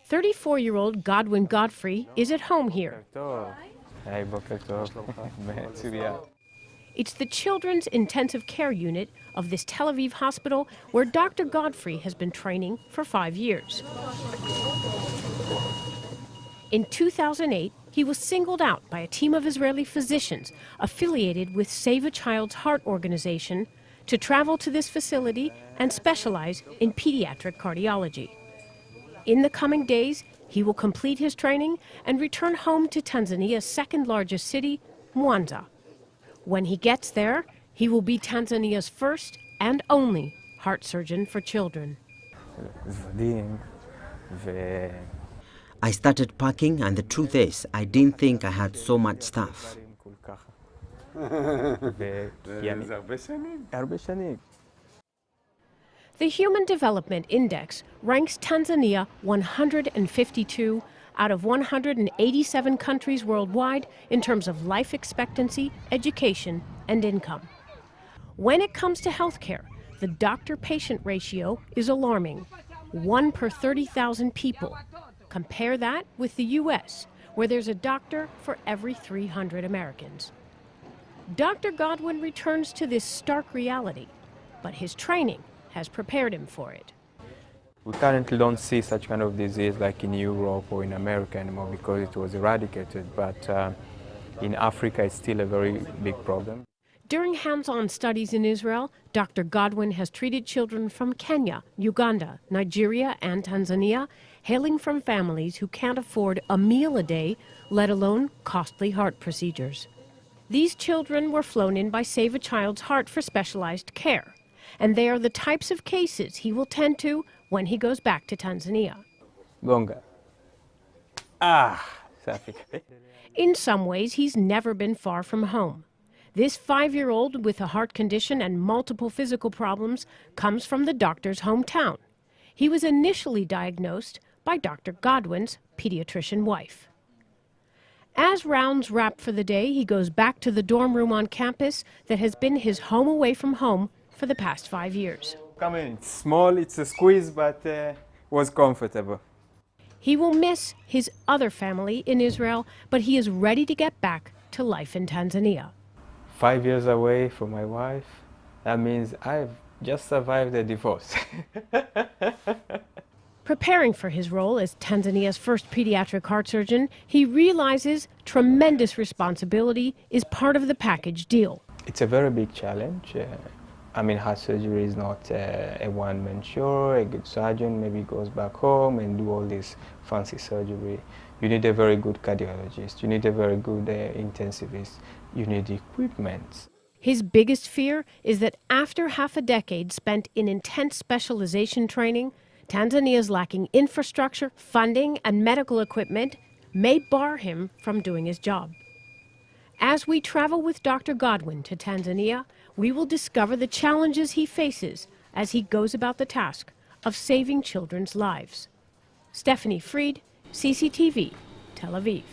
34-year-old Godwin Godfrey is at home here. It's the Children's Intensive Care Unit of this Tel Aviv hospital where Dr. Godfrey has been training for 5 years. In 2008, he was singled out by a team of Israeli physicians affiliated with Save a Child's Heart organization to travel to this facility and specialize in pediatric cardiology. In the coming days, he will complete his training and return home to Tanzania's second largest city, Mwanza. When he gets there, he will be Tanzania's first and only heart surgeon for children. I started packing, and the truth is, I didn't think I had so much stuff. The Human Development Index ranks Tanzania 152 out of 187 countries worldwide in terms of life expectancy, education, and income. When it comes to healthcare, the doctor-patient ratio is alarming, 1 per 30,000 people. Compare that with the U.S., where there's a doctor for every 300 Americans. Dr. Godwin returns to this stark reality, but his training has prepared him for it. We currently don't see such kind of disease like in Europe or in America anymore because it was eradicated, but in Africa it's still a very big problem. During hands-on studies in Israel, Dr. Godwin has treated children from Kenya, Uganda, Nigeria, and Tanzania, hailing from families who can't afford a meal a day, let alone costly heart procedures. These children were flown in by Save a Child's Heart for specialized care, and they are the types of cases he will tend to when he goes back to Tanzania. Gonga. In some ways, he's never been far from home. This 5-year-old with a heart condition and multiple physical problems comes from the doctor's hometown. He was initially diagnosed by Dr. Godwin's pediatrician wife. As rounds wrap for the day, he goes back to the dorm room on campus that has been his home away from home for the past 5 years. Come in, it's small, it's a squeeze, but was comfortable. He will miss his other family in Israel, but he is ready to get back to life in Tanzania. 5 years away from my wife, that means I've just survived a divorce. Preparing for his role as Tanzania's first pediatric heart surgeon, he realizes tremendous responsibility is part of the package deal. It's a very big challenge. Heart surgery is not a one-man show. A good surgeon maybe goes back home and do all this fancy surgery. You need a very good cardiologist. You need a very good intensivist. You need equipment. His biggest fear is that after half a decade spent in intense specialization training, Tanzania's lacking infrastructure, funding, and medical equipment may bar him from doing his job. As we travel with Dr. Godwin to Tanzania, we will discover the challenges he faces as he goes about the task of saving children's lives. Stephanie Freid, CCTV, Tel Aviv.